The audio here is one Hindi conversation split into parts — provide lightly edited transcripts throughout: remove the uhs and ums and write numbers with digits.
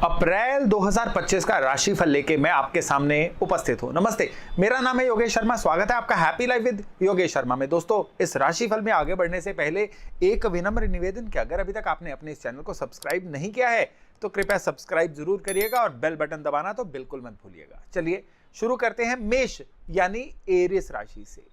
अप्रैल 2025 का राशिफल लेके मैं आपके सामने उपस्थित हूं। नमस्ते, मेरा नाम है योगेश शर्मा। स्वागत है आपका happy life with Yogesh Sharma में। दोस्तों, इस राशिफल में आगे बढ़ने से पहले एक विनम्र निवेदन कि अगर अभी तक आपने अपने इस चैनल को सब्सक्राइब नहीं किया है तो कृपया सब्सक्राइब जरूर करिएगा और बेल बटन दबाना तो बिल्कुल मत भूलिएगा। चलिए शुरू करते हैं मेष यानी एरिस राशि से।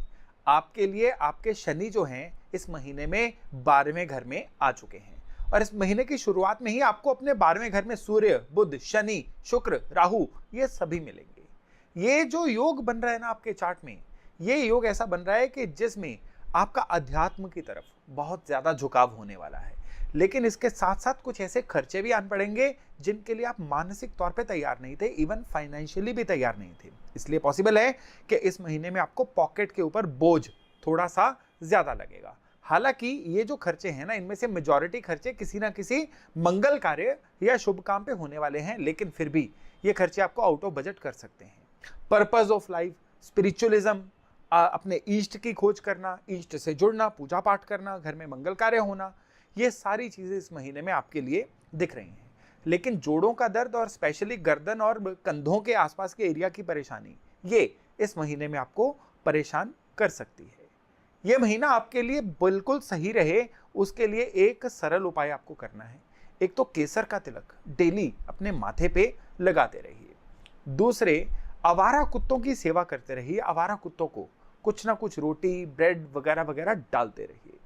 आपके लिए आपके शनि जो हैं इस महीने में 12वें घर में आ चुके हैं और इस महीने की शुरुआत में ही आपको अपने 12वें घर में सूर्य, बुध, शनि, शुक्र, राहु ये सभी मिलेंगे। ये जो योग बन रहा है ना आपके चार्ट में, ये योग ऐसा बन रहा है कि जिसमें आपका अध्यात्म की तरफ बहुत ज्यादा झुकाव होने वाला है, लेकिन इसके साथ साथ कुछ ऐसे खर्चे भी आन पड़ेंगे जिनके लिए आप मानसिक तौर पे तैयार नहीं थे, इवन फाइनेंशियली भी तैयार नहीं थे। इसलिए पॉसिबल है कि इस महीने में आपको पॉकेट के ऊपर बोझ थोड़ा सा ज्यादा लगेगा। हालांकि ये जो खर्चे हैं ना, इनमें से मेजॉरिटी खर्चे किसी ना किसी मंगल कार्य या शुभ काम पे होने वाले हैं, लेकिन फिर भी ये खर्चे आपको आउट ऑफ बजट कर सकते हैं। पर्पस ऑफ लाइफ, स्पिरिचुअलिज्म, अपने ईष्ट की खोज करना, ईष्ट से जुड़ना, पूजा पाठ करना, घर में मंगल कार्य होना, ये सारी चीजें इस महीने में आपके लिए दिख रही हैं। लेकिन जोड़ों का दर्द और स्पेशली गर्दन और कंधों के आसपास के एरिया की परेशानी, ये इस महीने में आपको परेशान कर सकती है। यह महीना आपके लिए बिल्कुल सही रहे उसके लिए एक सरल उपाय आपको करना है। एक तो केसर का तिलक डेली अपने माथे पे लगाते रहिए। दूसरे, आवारा कुत्तों की सेवा करते रहिए। आवारा कुत्तों को कुछ ना कुछ रोटी, ब्रेड वगैरह वगैरह डालते रहिए।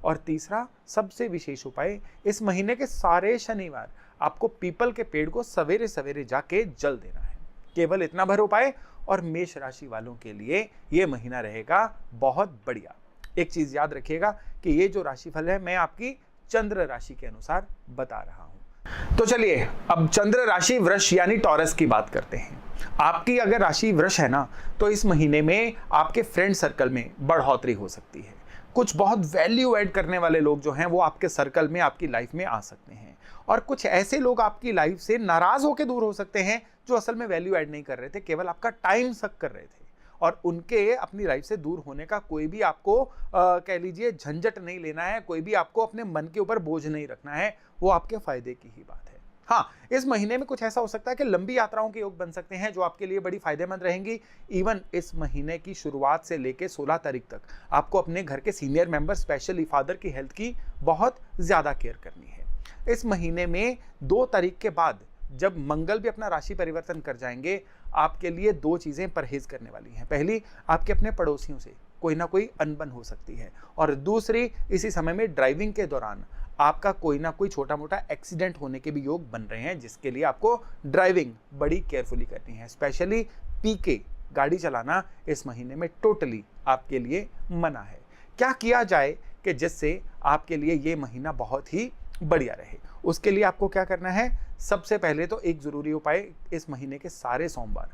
और तीसरा सबसे विशेष उपाय, इस महीने के सारे शनिवार आपको पीपल के पेड़ को सवेरे सवेरे जाके जल देना है। केवल इतना भर उपाय और मेष राशि वालों के लिए यह महीना रहेगा बहुत बढ़िया। एक चीज याद रखिएगा कि ये जो राशिफल है मैं आपकी चंद्र राशि के अनुसार बता रहा हूं। तो चलिए अब चंद्र राशि वृष यानी टॉरस की बात करते हैं। आपकी अगर राशि वृष है ना, तो इस महीने में आपके फ्रेंड सर्कल में बढ़ोतरी हो सकती है। कुछ बहुत वैल्यू ऐड करने वाले लोग जो हैं वो आपके सर्कल में, आपकी लाइफ में आ सकते हैं। और कुछ ऐसे लोग आपकी लाइफ से नाराज होकर दूर हो सकते हैं जो असल में वैल्यू ऐड नहीं कर रहे थे, केवल आपका टाइम सक कर रहे थे। और उनके अपनी लाइफ से दूर होने का कोई भी आपको कह लीजिए झंझट नहीं लेना है, कोई भी आपको अपने मन के ऊपर बोझ नहीं रखना है, वो आपके फायदे की ही बात है। हाँ, इस महीने में कुछ ऐसा हो सकता है कि लंबी यात्राओं के योग बन सकते हैं जो आपके लिए बड़ी फायदेमंद रहेंगी। इवन इस महीने की शुरुआत से लेकर 16 तारीख तक आपको अपने घर के सीनियर मेंबर, स्पेशली फादर की हेल्थ की बहुत ज्यादा केयर करनी है। इस महीने में 2 तारीख के बाद जब मंगल भी अपना राशि परिवर्तन कर जाएंगे, आपके लिए 2 चीजें परहेज करने वाली हैं। पहली, आपके अपने पड़ोसियों से कोई ना कोई अनबन हो सकती है, और दूसरी, इसी समय में ड्राइविंग के दौरान आपका कोई ना कोई छोटा मोटा एक्सीडेंट होने के भी योग बन रहे हैं, जिसके लिए आपको ड्राइविंग बड़ी केयरफुली करनी है। स्पेशली पी के गाड़ी चलाना इस महीने में टोटली आपके लिए मना है। क्या किया जाए कि जिससे आपके लिए ये महीना बहुत ही बढ़िया रहे? उसके लिए आपको क्या करना है? सबसे पहले तो एक जरूरी उपाय, इस महीने के सारे सोमवार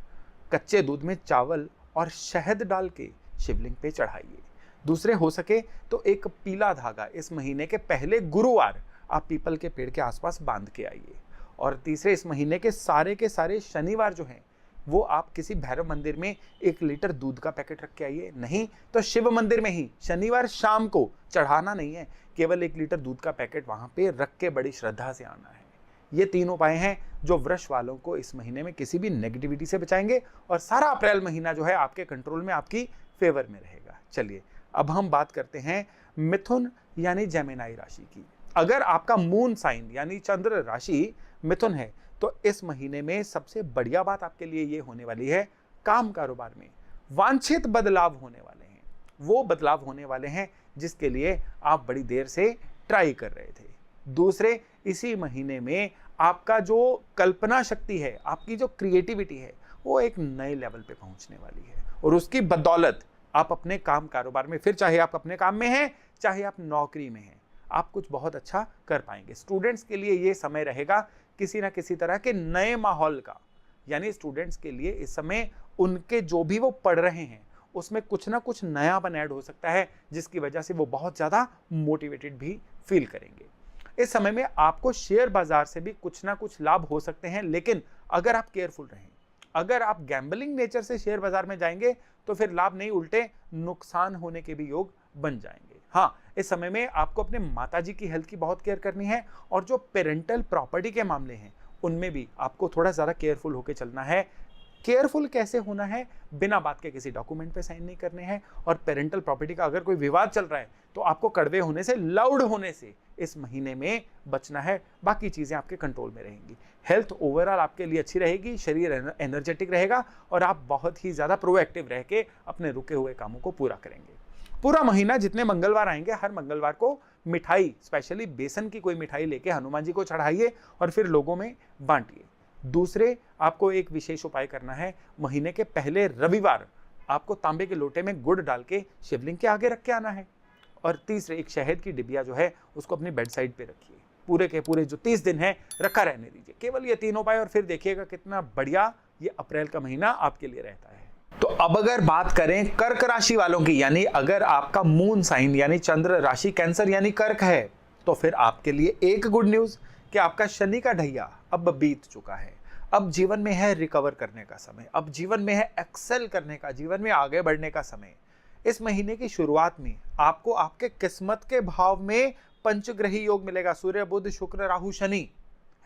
कच्चे दूध में चावल और शहद डाल के शिवलिंग पे चढ़ाइए। दूसरे, हो सके तो एक पीला धागा इस महीने के पहले गुरुवार आप पीपल के पेड़ के आसपास बांध के आइए। और तीसरे, इस महीने के सारे शनिवार जो हैं वो आप किसी भैरव मंदिर में 1 लीटर दूध का पैकेट रख के आइए। नहीं तो शिव मंदिर में ही शनिवार शाम को, चढ़ाना नहीं है, केवल 1 लीटर दूध का पैकेट वहां पे रख के बड़ी श्रद्धा से आना है। ये 3 उपाय हैं जो वृष वालों को इस महीने में किसी भी नेगेटिविटी से बचाएंगे और सारा अप्रैल महीना जो है आपके कंट्रोल में, आपकी फेवर में रहेगा। चलिए अब हम बात करते हैं मिथुन यानी जेमिनी राशि की। अगर आपका मून साइन यानी चंद्र राशि मिथुन है तो इस महीने में सबसे बढ़िया बात आपके लिए ये होने वाली है, काम कारोबार में वांछित बदलाव होने वाले हैं। वो बदलाव होने वाले हैं जिसके लिए आप बड़ी देर से ट्राई कर रहे थे। दूसरे, इसी महीने में आपका जो कल्पना शक्ति है, आपकी जो क्रिएटिविटी है, वो एक नए लेवल पे पहुंचने वाली है और उसकी बदौलत आप अपने काम कारोबार में, फिर चाहे आप अपने काम में हैं चाहे आप नौकरी में हैं, आप कुछ बहुत अच्छा कर पाएंगे। स्टूडेंट्स के लिए ये समय रहेगा किसी ना किसी तरह के नए माहौल का, यानी स्टूडेंट्स के लिए इस समय उनके जो भी वो पढ़ रहे हैं उसमें कुछ ना कुछ नयापन ऐड हो सकता है, जिसकी वजह से वो बहुत ज्यादा मोटिवेटेड भी फील करेंगे। इस समय में आपको शेयर बाजार से भी कुछ ना कुछ लाभ हो सकते हैं, लेकिन अगर आप केयरफुल रहें, अगर आप गैम्बलिंग नेचर से शेयर बाजार में जाएंगे तो फिर लाभ नहीं, उल्टे नुकसान होने के भी योग बन जाएंगे। हाँ, इस समय में आपको अपने माताजी की हेल्थ की बहुत केयर करनी है और जो पेरेंटल प्रॉपर्टी के मामले हैं उनमें भी आपको थोड़ा ज़्यादा केयरफुल होकर चलना है। केयरफुल कैसे होना है? बिना बात के किसी डॉक्यूमेंट पे साइन नहीं करने हैं, और पेरेंटल प्रॉपर्टी का अगर कोई विवाद चल रहा है तो आपको कड़वे होने से, लाउड होने से इस महीने में बचना है। बाकी चीज़ें आपके कंट्रोल में रहेंगी। हेल्थ ओवरऑल आपके लिए अच्छी रहेगी, शरीर एनर्जेटिक रहेगा और आप बहुत ही ज़्यादा प्रोएक्टिव रह के अपने रुके हुए कामों को पूरा करेंगे। पूरा महीना जितने मंगलवार आएंगे, हर मंगलवार को मिठाई, स्पेशली बेसन की कोई मिठाई लेके हनुमान जी को चढ़ाइए और फिर लोगों में बांटिए। दूसरे, आपको एक विशेष उपाय करना है। महीने के पहले रविवार आपको तांबे के लोटे में गुड़ डाल के शिवलिंग के आगे रख के आना है। और तीसरे, एक शहद की डिबिया जो है उसको अपनी बेड साइड पे रखिए। पूरे के पूरे जो 30 दिन है रखा रहने दीजिए। केवल ये 3 उपाय, और फिर देखिएगा कितना बढ़िया ये अप्रैल का महीना आपके लिए रहता है। तो अब अगर बात करें कर्क राशि वालों की, यानी अगर आपका मून साइन यानी चंद्र राशि कैंसर यानी कर्क है, तो फिर आपके लिए एक गुड न्यूज कि आपका शनि का ढैया अब बीत चुका है। अब जीवन में है रिकवर करने का समय, अब जीवन में है एक्सेल करने का, जीवन में आगे बढ़ने का समय। इस महीने की शुरुआत में आपको आपके किस्मत के भाव में पंचग्रही योग मिलेगा। सूर्य, बुध, शुक्र, Rahu, Shani,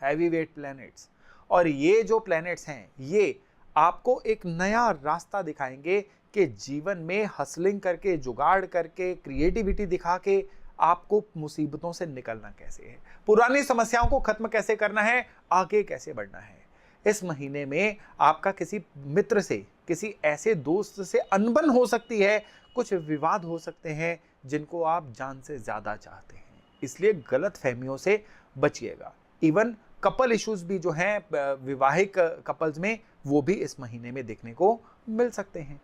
heavy weight planets. और ये जो प्लैनेट्स हैं ये आपको एक नया रास्ता दिखाएंगे कि जीवन में हसलिंग करके, जुगाड़ करके, क्रिएटिविटी दिखा के आपको मुसीबतों से निकलना कैसे है, पुरानी समस्याओं को खत्म कैसे करना है, आगे कैसे बढ़ना है। इस महीने में आपका किसी मित्र से, किसी ऐसे दोस्त से अनबन हो सकती है, कुछ विवाद हो सकते हैं जिनको आप जान से ज्यादा चाहते हैं, इसलिए गलत फहमियों से बचिएगा। इवन कपल इश्यूज भी जो हैं विवाहिक कपल्स में, वो भी इस महीने में देखने को मिल सकते हैं।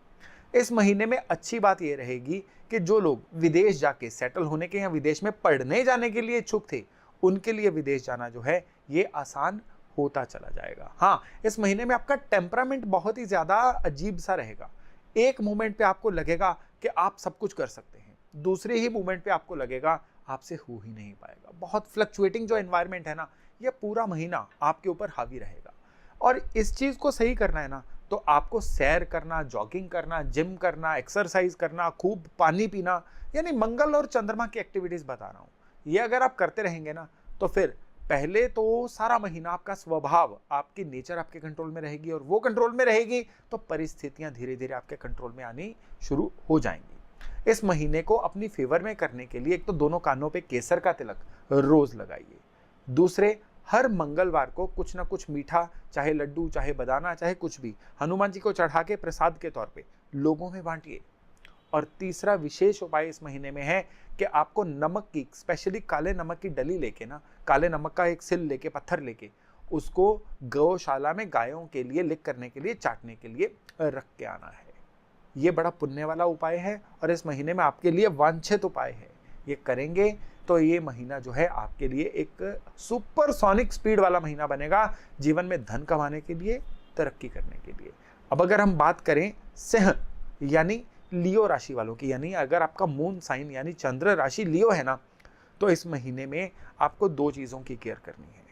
इस महीने में अच्छी बात यह रहेगी कि जो लोग विदेश जाके सेटल होने के या विदेश में पढ़ने जाने के लिए इच्छुक थे, उनके लिए विदेश जाना जो है ये आसान होता चला जाएगा। हाँ, इस महीने में आपका टेम्परामेंट बहुत ही ज्यादा अजीब सा रहेगा। एक मोमेंट पे आपको लगेगा कि आप सब कुछ कर सकते हैं, दूसरे ही मोमेंट पे आपको लगेगा आपसे हो ही नहीं पाएगा। बहुत फ्लक्चुएटिंग जो एनवायरनमेंट है ना, ये पूरा महीना आपके ऊपर हावी रहेगा। और इस चीज को सही करना है ना, तो आपको सैर करना, जॉगिंग करना, जिम करना, एक्सरसाइज करना, खूब पानी पीना, यानी मंगल और चंद्रमा की एक्टिविटीज बता रहा हूं, ये अगर आप करते रहेंगे ना, तो फिर पहले तो सारा महीना आपका स्वभाव, आपकी नेचर आपके कंट्रोल में रहेगी, और वो कंट्रोल में रहेगी तो परिस्थितियां धीरे धीरे आपके कंट्रोल में आनी शुरू हो जाएंगी। इस महीने को अपनी फेवर में करने के लिए एक तो दोनों कानों पे केसर का तिलक रोज लगाइए। दूसरे, हर मंगलवार को कुछ ना कुछ मीठा, चाहे लड्डू, चाहे बदाना, चाहे कुछ भी, हनुमान जी को चढ़ा के प्रसाद के तौर पे लोगों में बांटिए। और तीसरा विशेष उपाय इस महीने में है कि आपको नमक की, स्पेशली काले नमक की डली लेके ना, काले नमक का एक सिल लेके, पत्थर लेके, उसको गौशाला में गायों के लिए लिक करने के लिए, चाटने के लिए रख के आना है। ये बड़ा पुण्य वाला उपाय है और इस महीने में आपके लिए वांछित उपाय है। ये करेंगे तो ये महीना जो है आपके लिए एक सुपरसोनिक स्पीड वाला महीना बनेगा, जीवन में धन कमाने के लिए, तरक्की करने के लिए। अब अगर हम बात करें सिंह यानी लियो राशि वालों की, यानी अगर आपका मून साइन यानी चंद्र राशि लियो है ना, तो इस महीने में आपको 2 चीजों की केयर करनी है।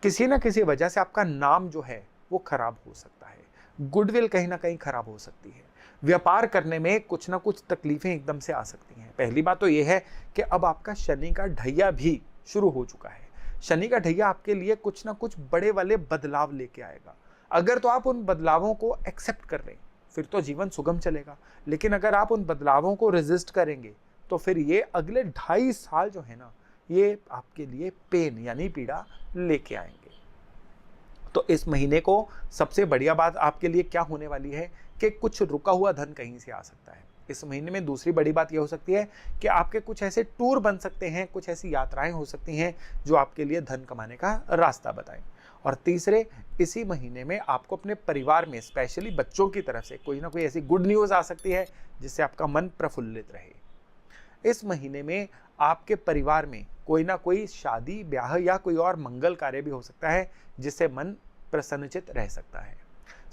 किसी ना किसी वजह से आपका नाम जो है वो खराब हो सकता है, गुडविल कहीं ना कहीं खराब हो सकती है, व्यापार करने में कुछ ना कुछ तकलीफें एकदम से आ सकती हैं। पहली बात तो ये है कि अब आपका शनि का ढैया भी शुरू हो चुका है। शनि का ढैया आपके लिए कुछ ना कुछ बड़े वाले बदलाव लेके आएगा। अगर तो आप उन बदलावों को एक्सेप्ट कर लें, फिर तो जीवन सुगम चलेगा, लेकिन अगर आप उन बदलावों को रेजिस्ट करेंगे तो फिर ये अगले 2.5 साल जो है ना, ये आपके लिए पेन यानी पीड़ा लेके आएंगे। तो इस महीने को सबसे बढ़िया बात आपके लिए क्या होने वाली है कि कुछ रुका हुआ धन कहीं से आ सकता है। इस महीने में दूसरी बड़ी बात यह हो सकती है कि आपके कुछ ऐसे टूर बन सकते हैं, कुछ ऐसी यात्राएं हो सकती हैं जो आपके लिए धन कमाने का रास्ता बताएं। और तीसरे, इसी महीने में आपको अपने परिवार में, स्पेशली बच्चों की तरफ से कोई ना कोई ऐसी गुड न्यूज़ आ सकती है जिससे आपका मन प्रफुल्लित रहे। इस महीने में आपके परिवार में कोई ना कोई शादी, ब्याह या कोई और मंगल कार्य भी हो सकता है जिससे मन प्रसन्नचित रह सकता है।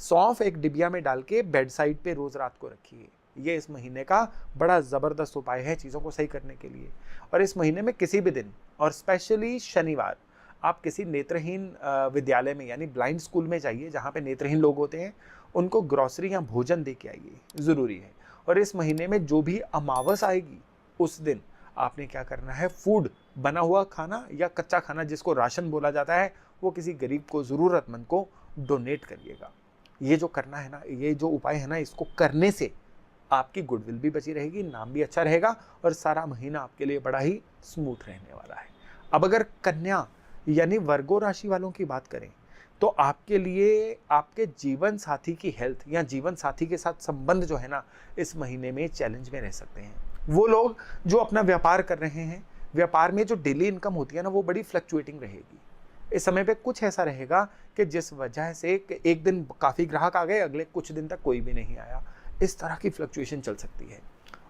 सौंफ एक डिबिया में डाल के बेड साइड पे रोज रात को रखिए। ये इस महीने का बड़ा जबरदस्त उपाय है चीजों को सही करने के लिए। और इस महीने में किसी भी दिन, और स्पेशली शनिवार, आप किसी नेत्रहीन विद्यालय में यानी ब्लाइंड स्कूल में जाइए, जहाँ पे नेत्रहीन लोग होते हैं, उनको ग्रोसरी या भोजन दे के आइए, जरूरी है। और इस महीने में जो भी अमावस आएगी उस दिन आपने क्या करना है, फूड, बना हुआ खाना या कच्चा खाना जिसको राशन बोला जाता है, वो किसी गरीब को, ज़रूरतमंद को डोनेट करिएगा। ये जो करना है ना, ये जो उपाय है ना, इसको करने से आपकी गुडविल भी बची रहेगी, नाम भी अच्छा रहेगा और सारा महीना आपके लिए बड़ा ही स्मूथ रहने वाला है। अब अगर कन्या यानी वर्गो राशि वालों की बात करें तो आपके लिए आपके जीवन साथी की हेल्थ या जीवन साथी के साथ संबंध जो है ना, इस महीने में चैलेंज में रह सकते हैं। वो लोग जो अपना व्यापार कर रहे हैं, व्यापार में जो डेली इनकम होती है ना, वो बड़ी फ्लक्चुएटिंग रहेगी। इस समय पे कुछ ऐसा रहेगा कि जिस वजह से एक दिन काफ़ी ग्राहक आ गए, अगले कुछ दिन तक कोई भी नहीं आया। इस तरह की फ्लक्चुएशन चल सकती है।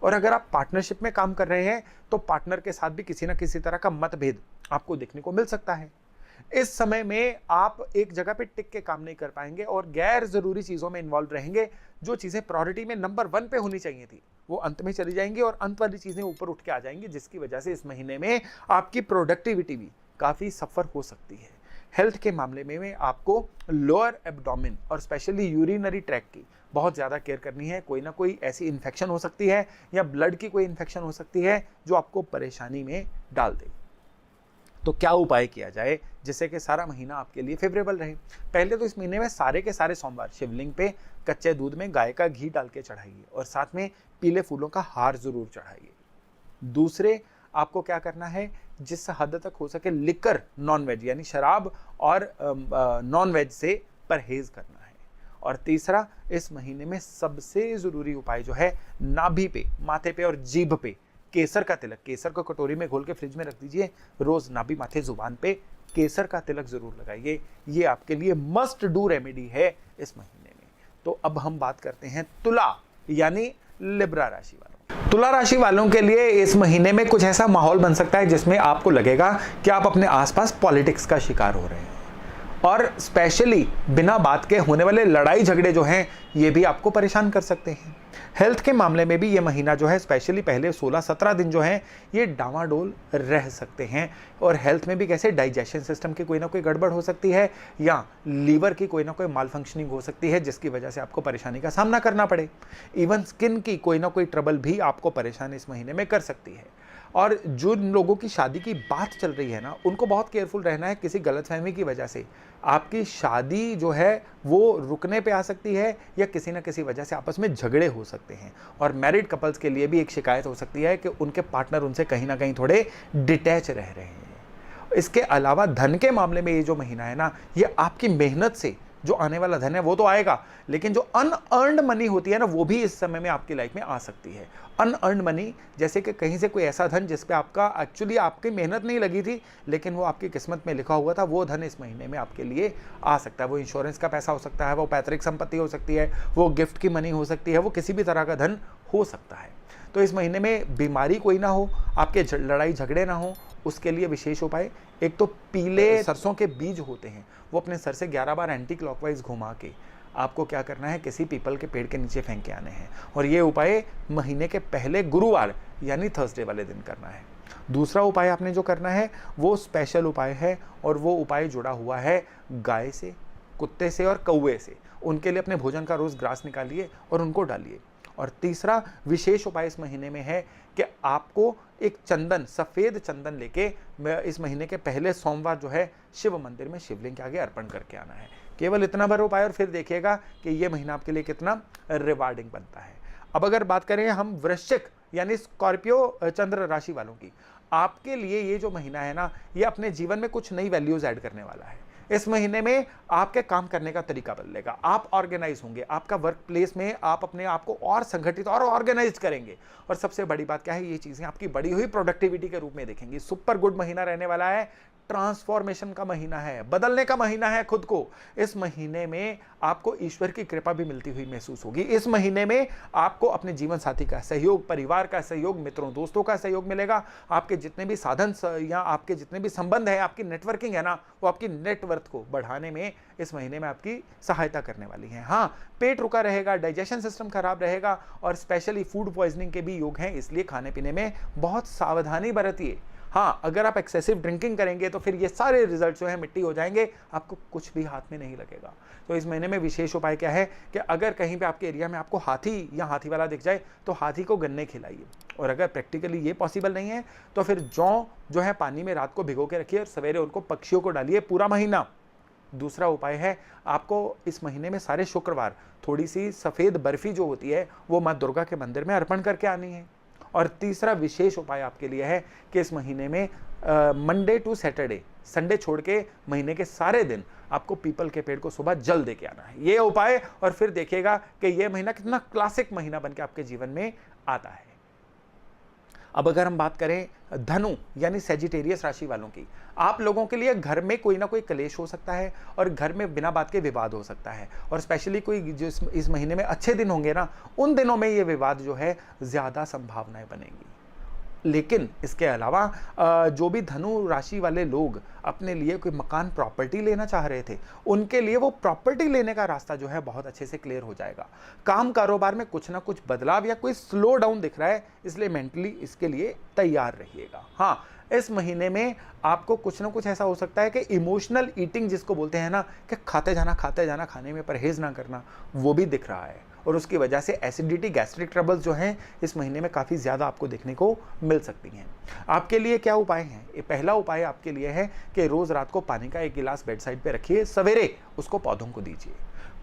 और अगर आप पार्टनरशिप में काम कर रहे हैं तो पार्टनर के साथ भी किसी ना किसी तरह का मतभेद आपको देखने को मिल सकता है। इस समय में आप एक जगह पे टिक के काम नहीं कर पाएंगे और गैर जरूरी चीजों में इन्वॉल्व रहेंगे। जो चीजें प्रायोरिटी में नंबर 1 पे होनी चाहिए थी वो अंत में चली जाएंगी और अंत वाली चीजें ऊपर उठ के आ जाएंगी, जिसकी वजह से इस महीने में आपकी प्रोडक्टिविटी भी काफी सफर हो सकती है। हेल्थ के मामले में आपको लोअर एब्डोमेन और स्पेशली यूरिनरी ट्रैक की बहुत ज़्यादा केयर करनी है। कोई ना कोई ऐसी इन्फेक्शन हो सकती है या ब्लड की कोई इन्फेक्शन हो सकती है जो आपको परेशानी में डाल दे। तो क्या उपाय किया जाए जिससे कि सारा महीना आपके लिए फेवरेबल रहे? पहले तो इस महीने में सारे के सारे सोमवार शिवलिंग पे कच्चे दूध में गाय का घी डाल के चढ़ाइए और साथ में पीले फूलों का हार जरूर चढ़ाइए। दूसरे, आपको क्या करना है, जिस हद तक हो सके लिकर नॉनवेज यानी शराब और नॉनवेज से परहेज करना है। और तीसरा, इस महीने में सबसे जरूरी उपाय जो है, नाभि पे, माथे पे और जीभ पे केसर का तिलक, केसर को कटोरी में घोल के फ्रिज में रख दीजिए। रोज नाभि, माथे, जुबान पे केसर का तिलक जरूर लगाइए। ये आपके लिए मस्ट डू रेमेडी है इस महीने में। तो अब हम बात करते हैं तुला यानी लिब्रा राशि वालों। तुला राशि वालों के लिए इस महीने में कुछ ऐसा माहौल बन सकता है जिसमें आपको लगेगा कि आप अपने आसपास पॉलिटिक्स का शिकार हो रहे हैं और स्पेशली बिना बात के होने वाले लड़ाई झगड़े जो हैं ये भी आपको परेशान कर सकते हैं। हेल्थ के मामले में भी ये महीना जो है, स्पेशली पहले 16-17 दिन जो हैं ये डामाडोल रह सकते हैं। और हेल्थ में भी कैसे, डाइजेशन सिस्टम की कोई ना कोई गड़बड़ हो सकती है या लीवर की कोई ना कोई माल फंक्शनिंग हो सकती है जिसकी वजह से आपको परेशानी का सामना करना पड़े। इवन स्किन की कोई ना कोई ट्रबल भी आपको परेशान इस महीने में कर सकती है। और जो लोगों की शादी की बात चल रही है ना, उनको बहुत केयरफुल रहना है। किसी गलतफहमी की वजह से आपकी शादी जो है वो रुकने पे आ सकती है या किसी न किसी वजह से आपस में झगड़े हो सकते हैं। और मैरिड कपल्स के लिए भी एक शिकायत हो सकती है कि उनके पार्टनर उनसे कहीं ना कहीं थोड़े डिटैच रह रहे हैं। इसके अलावा धन के मामले में ये जो महीना है ना, ये आपकी मेहनत से जो आने वाला धन है वो तो आएगा, लेकिन जो अनअर्न्ड मनी होती है ना, वो भी इस समय में आपकी लाइफ में आ सकती है। अनअर्न्ड मनी जैसे कि कहीं से कोई ऐसा धन जिस पे आपका एक्चुअली आपकी मेहनत नहीं लगी थी लेकिन वो आपकी किस्मत में लिखा हुआ था, वो धन इस महीने में आपके लिए आ सकता है। वो इंश्योरेंस का पैसा हो सकता है, वो पैतृक संपत्ति हो सकती है, वो गिफ्ट की मनी हो सकती है, वो किसी भी तरह का धन हो सकता है। तो इस महीने में बीमारी कोई ना हो, आपके लड़ाई झगड़े ना हो, उसके लिए विशेष उपाय, एक तो पीले सरसों के बीज होते हैं वो अपने सर से 11 बार एंटी क्लॉकवाइज घुमा के आपको क्या करना है, किसी पीपल के पेड़ के नीचे फेंक के आने हैं। और ये उपाय महीने के पहले गुरुवार यानी थर्सडे वाले दिन करना है। दूसरा उपाय आपने जो करना है वो स्पेशल उपाय है और वो उपाय जुड़ा हुआ है गाय से, कुत्ते से और कौवे से। उनके लिए अपने भोजन का रोज ग्रास निकालिए और उनको डालिए। और तीसरा विशेष उपाय इस महीने में है कि आपको एक चंदन, सफेद चंदन लेके इस महीने के पहले सोमवार जो है शिव मंदिर में शिवलिंग के आगे अर्पण करके आना है। केवल इतना भर उपाय और फिर देखिएगा कि ये महीना आपके लिए कितना रिवार्डिंग बनता है। अब अगर बात करें हम वृश्चिक यानी स्कॉर्पियो चंद्र राशि वालों की, आपके लिए ये जो महीना है ना, ये अपने जीवन में कुछ नई वैल्यूज ऐड करने वाला है। इस महीने में आपके काम करने का तरीका बदलेगा, आप ऑर्गेनाइज होंगे, आपका वर्क प्लेस में आप अपने आप को और संगठित और ऑर्गेनाइज करेंगे। और सबसे बड़ी बात क्या है, ये चीजें आपकी बढ़ी हुई प्रोडक्टिविटी के रूप में दिखेंगी। सुपर गुड महीना रहने वाला है, ट्रांसफॉर्मेशन का महीना है, बदलने का महीना है खुद को। इस महीने में आपको ईश्वर की कृपा भी मिलती हुई महसूस होगी। इस महीने में आपको अपने जीवन साथी का सहयोग, परिवार का सहयोग, मित्रों दोस्तों का सहयोग मिलेगा। आपके जितने भी साधन या आपके जितने भी संबंध है, आपकी नेटवर्किंग है ना, वो आपकी नेटवर्थ को बढ़ाने में इस महीने में आपकी सहायता करने वाली है। हाँ, पेट रुका रहेगा, डाइजेशन सिस्टम खराब रहेगा और स्पेशली फूड पॉइजनिंग के भी योग हैं, इसलिए खाने पीने में बहुत सावधानी बरतिए। हाँ, अगर आप एक्सेसिव ड्रिंकिंग करेंगे तो फिर ये सारे रिजल्ट जो है मिट्टी हो जाएंगे, आपको कुछ भी हाथ में नहीं लगेगा। तो इस महीने में विशेष उपाय क्या है कि अगर कहीं पे आपके एरिया में आपको हाथी या हाथी वाला दिख जाए तो हाथी को गन्ने खिलाइए। और अगर प्रैक्टिकली ये पॉसिबल नहीं है तो फिर जौ जो है पानी में रात को भिगो के रखिए और सवेरे उनको पक्षियों को डालिए। पूरा महीना दूसरा उपाय है आपको इस महीने में सारे शुक्रवार थोड़ी सी सफ़ेद बर्फी जो होती है वो माँ दुर्गा के मंदिर में अर्पण करके आनी है। और तीसरा विशेष उपाय आपके लिए है कि इस महीने में मंडे टू सैटरडे, संडे छोड़ के महीने के सारे दिन आपको पीपल के पेड़ को सुबह जल दे के आना है। ये उपाय, और फिर देखिएगा कि ये महीना कितना क्लासिक महीना बन के आपके जीवन में आता है। अब अगर हम बात करें धनु यानी सेजिटेरियस राशि वालों की, आप लोगों के लिए घर में कोई ना कोई क्लेश हो सकता है और घर में बिना बात के विवाद हो सकता है, और स्पेशली कोई जो इस महीने में अच्छे दिन होंगे ना, उन दिनों में ये विवाद जो है ज़्यादा संभावनाएं बनेंगी। लेकिन इसके अलावा जो भी धनु राशि वाले लोग अपने लिए कोई मकान प्रॉपर्टी लेना चाह रहे थे, उनके लिए वो प्रॉपर्टी लेने का रास्ता जो है बहुत अच्छे से क्लियर हो जाएगा। काम कारोबार में कुछ ना कुछ बदलाव या कोई स्लो डाउन दिख रहा है, इसलिए मेंटली इसके लिए तैयार रहिएगा। हाँ, इस महीने में आपको कुछ ना कुछ ऐसा हो सकता है कि इमोशनल ईटिंग जिसको बोलते हैं ना, कि खाते जाना, खाने में परहेज ना करना, वो भी दिख रहा है, और उसकी वजह से एसिडिटी, गैस्ट्रिक ट्रबल्स जो हैं इस महीने में काफ़ी ज़्यादा आपको देखने को मिल सकती हैं। आपके लिए क्या उपाय हैं? ये पहला उपाय आपके लिए है कि रोज़ रात को पानी का 1 गिलास बेड साइड पे रखिए, सवेरे उसको पौधों को दीजिए।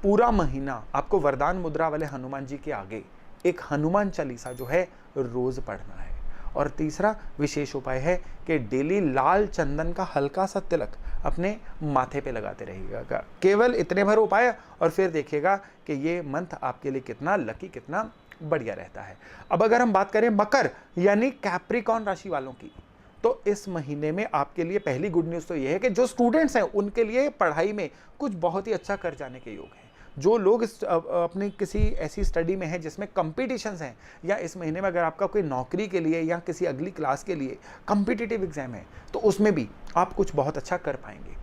पूरा महीना आपको वरदान मुद्रा वाले हनुमान जी के आगे एक हनुमान चालीसा जो है रोज़ पढ़ना है। और तीसरा विशेष उपाय है कि डेली लाल चंदन का हल्का सा तिलक अपने माथे पे लगाते रहिएगा। केवल इतने भर उपाय, और फिर देखिएगा कि ये मंथ आपके लिए कितना लकी, कितना बढ़िया रहता है। अब अगर हम बात करें मकर यानी कैप्रिकॉर्न राशि वालों की, तो इस महीने में आपके लिए पहली गुड न्यूज़ तो ये है कि जो स्टूडेंट्स हैं उनके लिए पढ़ाई में कुछ बहुत ही अच्छा कर जाने के योग हैं। जो लोग अपनी किसी ऐसी स्टडी में हैं जिसमें कंपटीशंस हैं, या इस महीने में अगर आपका कोई नौकरी के लिए या किसी अगली क्लास के लिए कॉम्पिटिटिव एग्जाम है, तो उसमें भी आप कुछ बहुत अच्छा कर पाएंगे।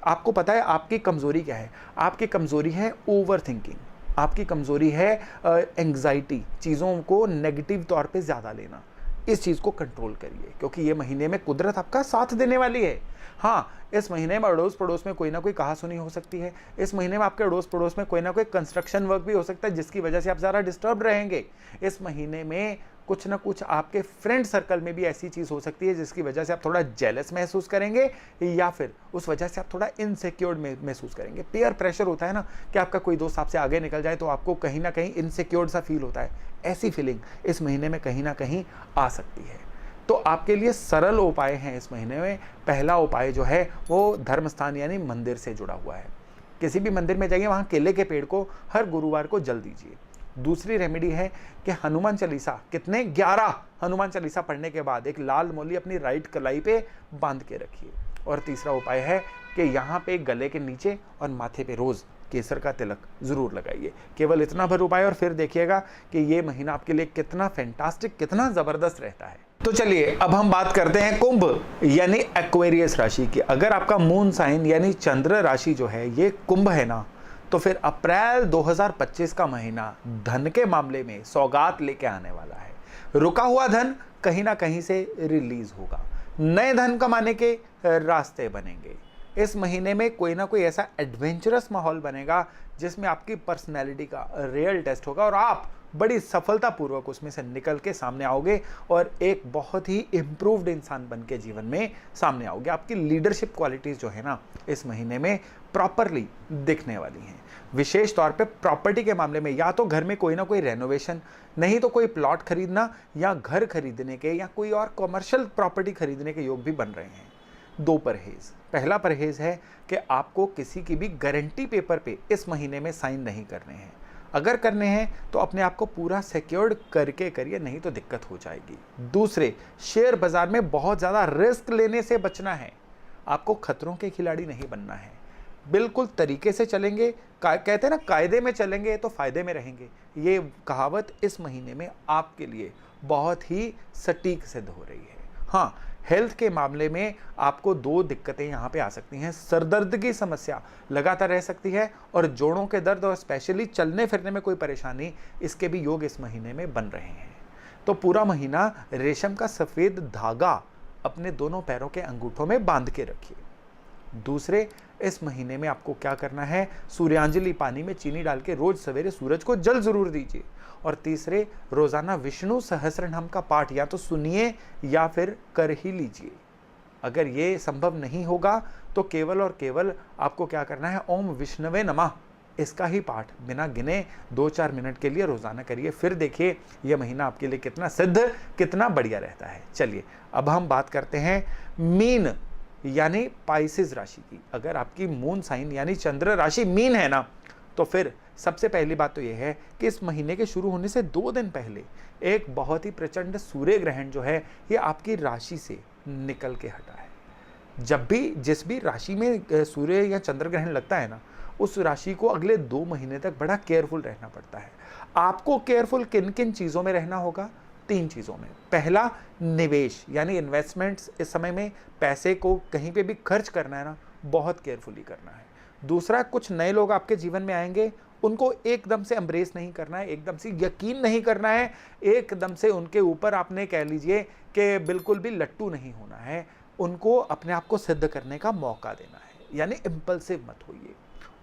आपको पता है आपकी कमज़ोरी क्या है? आपकी कमज़ोरी है ओवर थिंकिंग, आपकी कमज़ोरी है एंग्जाइटी, चीज़ों को नेगेटिव तौर पे ज़्यादा लेना। इस चीज़ को कंट्रोल करिए, क्योंकि ये महीने में कुदरत आपका साथ देने वाली है। हाँ, इस महीने में अड़ोस पड़ोस में कोई ना कोई कहासुनी हो सकती है। इस महीने में आपके अड़ोस पड़ोस में कोई ना कोई कंस्ट्रक्शन वर्क भी हो सकता है, जिसकी वजह से आप ज़्यादा डिस्टर्ब रहेंगे। इस महीने में कुछ ना कुछ आपके फ्रेंड सर्कल में भी ऐसी चीज़ हो सकती है जिसकी वजह से आप थोड़ा जेलस महसूस करेंगे, या फिर उस वजह से आप थोड़ा इनसिक्योर्ड महसूस करेंगे। पीयर प्रेशर होता है ना, कि आपका कोई दोस्त आपसे आगे निकल जाए तो आपको कहीं ना कहीं इनसिक्योर्ड सा फील होता है। ऐसी फीलिंग इस महीने में कहीं ना कहीं आ सकती है। तो आपके लिए सरल उपाय हैं इस महीने में। पहला उपाय जो है वो धर्म स्थान यानी मंदिर से जुड़ा हुआ है। किसी भी मंदिर में जाइए, वहाँ केले के पेड़ को हर गुरुवार को जल दीजिए। दूसरी रेमेडी है कि हनुमान चालीसा, कितने 11 हनुमान चालीसा पढ़ने के बाद एक लाल मौली अपनी राइट कलाई पे बांध के रखिए। और तीसरा उपाय है कि यहाँ पे गले के नीचे और माथे पे रोज़ केसर का तिलक जरूर लगाइए। केवल इतना भर उपाय, और फिर देखिएगा कि ये महीना आपके लिए कितना फैंटास्टिक, कितना ज़बरदस्त रहता है। तो चलिए अब हम बात करते हैं कुंभ यानी एक्वेरियस राशि की। अगर आपका मून साइन यानी चंद्र राशि जो है ये कुंभ है ना, तो फिर अप्रैल 2025 का महीना धन के मामले में सौगात लेके आने वाला है। रुका हुआ धन कहीं ना कहीं से रिलीज होगा, नए धन कमाने के रास्ते बनेंगे। इस महीने में कोई ना कोई ऐसा एडवेंचरस माहौल बनेगा जिसमें आपकी पर्सनैलिटी का रियल टेस्ट होगा, और आप बड़ी सफलतापूर्वक उसमें से निकल के सामने आओगे और एक बहुत ही इम्प्रूव्ड इंसान बन के जीवन में सामने आओगे। आपकी लीडरशिप क्वालिटीज़ जो है ना इस महीने में प्रॉपरली दिखने वाली हैं। विशेष तौर पे प्रॉपर्टी के मामले में या तो घर में कोई ना कोई रेनोवेशन, नहीं तो कोई प्लॉट खरीदना या घर खरीदने के या कोई और कॉमर्शियल प्रॉपर्टी खरीदने के योग भी बन रहे हैं। 2 परहेज। पहला परहेज है कि आपको किसी की भी गारंटी पेपर पे इस महीने में साइन नहीं करने हैं। अगर करने हैं तो अपने आप को पूरा सिक्योर्ड करके करिए, नहीं तो दिक्कत हो जाएगी। दूसरे, शेयर बाजार में बहुत ज़्यादा रिस्क लेने से बचना है। आपको खतरों के खिलाड़ी नहीं बनना है, बिल्कुल तरीके से चलेंगे। कहते हैं ना, कायदे में चलेंगे तो फायदे में रहेंगे। ये कहावत इस महीने में आपके लिए बहुत ही सटीक सिद्ध हो रही है। हाँ, हेल्थ के मामले में आपको 2 दिक्कतें यहाँ पे आ सकती हैं। सरदर्द की समस्या लगातार रह सकती है, और जोड़ों के दर्द और स्पेशली चलने फिरने में कोई परेशानी, इसके भी योग इस महीने में बन रहे हैं। तो पूरा महीना रेशम का सफ़ेद धागा अपने दोनों पैरों के अंगूठों में बांध के रखिए। दूसरे, इस महीने में आपको क्या करना है, सूर्यांजलि पानी में चीनी डाल के रोज सवेरे सूरज को जल जरूर दीजिए। और तीसरे, रोजाना विष्णु सहस्रनाम का पाठ या तो सुनिए या फिर कर ही लीजिए। अगर ये संभव नहीं होगा तो केवल और केवल आपको क्या करना है, ओम विष्णवे नमः इसका ही पाठ बिना गिने 2-4 मिनट के लिए रोजाना करिए। फिर देखिए यह महीना आपके लिए कितना सिद्ध, कितना बढ़िया रहता है। चलिए अब हम बात करते हैं मीन यानी पाइसेस राशि की। अगर आपकी मून साइन यानी चंद्र राशि मीन है ना, तो फिर सबसे पहली बात तो यह है कि इस महीने के शुरू होने से 2 दिन पहले एक बहुत ही प्रचंड सूर्य ग्रहण जो है ये आपकी राशि से निकल के हटा है। जब भी जिस भी राशि में सूर्य या चंद्र ग्रहण लगता है ना, उस राशि को अगले 2 महीने तक बड़ा केयरफुल रहना पड़ता है। आपको केयरफुल किन किन चीज़ों में रहना होगा? 3 चीज़ों में। पहला, निवेश यानी इन्वेस्टमेंट्स। इस समय में पैसे को कहीं पे भी खर्च करना है ना, बहुत केयरफुली करना है। दूसरा, कुछ नए लोग आपके जीवन में आएंगे, उनको एकदम से एम्ब्रेस नहीं करना है, एकदम से यकीन नहीं करना है, एकदम से उनके ऊपर आपने कह लीजिए कि बिल्कुल भी लट्टू नहीं होना है। उनको अपने आप को सिद्ध करने का मौका देना है, यानी इम्पल्सिव मत होइए।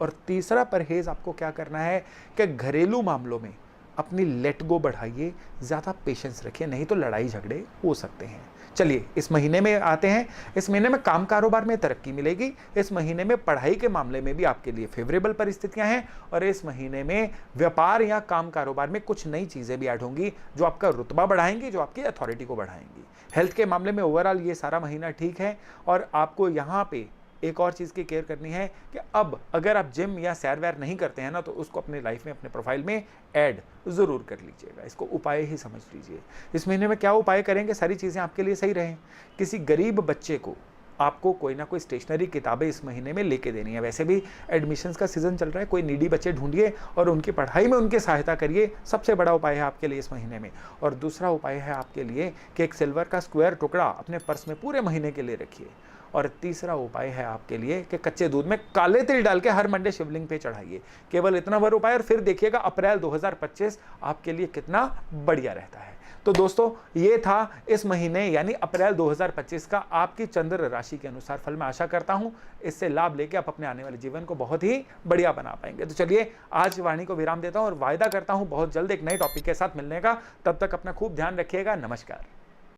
और तीसरा परहेज आपको क्या करना है कि घरेलू मामलों में अपनी लेट गो बढ़ाइए, ज़्यादा पेशेंस रखिए, नहीं तो लड़ाई झगड़े हो सकते हैं। चलिए इस महीने में आते हैं। इस महीने में काम कारोबार में तरक्की मिलेगी। इस महीने में पढ़ाई के मामले में भी आपके लिए फेवरेबल परिस्थितियां हैं। और इस महीने में व्यापार या काम कारोबार में कुछ नई चीज़ें भी ऐड होंगी जो आपका रुतबा बढ़ाएंगी, जो आपकी अथॉरिटी को बढ़ाएंगी। हेल्थ के मामले में ओवरऑल ये सारा महीना ठीक है। और आपको यहाँ पे एक और चीज़ की केयर करनी है कि अब अगर आप जिम या सैर वैर नहीं करते हैं ना, तो उसको अपने लाइफ में, अपने प्रोफाइल में ऐड ज़रूर कर लीजिएगा। इसको उपाय ही समझ लीजिए। इस महीने में क्या उपाय करेंगे, सारी चीज़ें आपके लिए सही रहें। किसी गरीब बच्चे को आपको कोई ना कोई स्टेशनरी किताबें इस महीने में लेके देनी है। वैसे भी एडमिशन्स का सीज़न चल रहा है, कोई नीडी बच्चे ढूंढिए और उनकी पढ़ाई में उनकी सहायता करिए। सबसे बड़ा उपाय है आपके लिए इस महीने में। और दूसरा उपाय है आपके लिए कि एक सिल्वर का स्क्वायर टुकड़ा अपने पर्स में पूरे महीने के लिए रखिए। और तीसरा उपाय है आपके लिए कि कच्चे दूध में काले तिल डाल के हर मंडे शिवलिंग पे चढ़ाइए। केवल इतना बड़ा उपाय, और फिर देखिएगा अप्रैल 2025 आपके लिए कितना बढ़िया रहता है। तो दोस्तों ये था इस महीने यानी अप्रैल 2025 का आपकी चंद्र राशि के अनुसार फल। मैं आशा करता हूं इससे लाभ लेके आप अपने आने वाले जीवन को बहुत ही बढ़िया बना पाएंगे। तो चलिए आज वाणी को विराम देता हूं और वायदा करता हूं बहुत जल्द एक नए टॉपिक के साथ मिलने का। तब तक अपना खूब ध्यान रखिएगा। नमस्कार।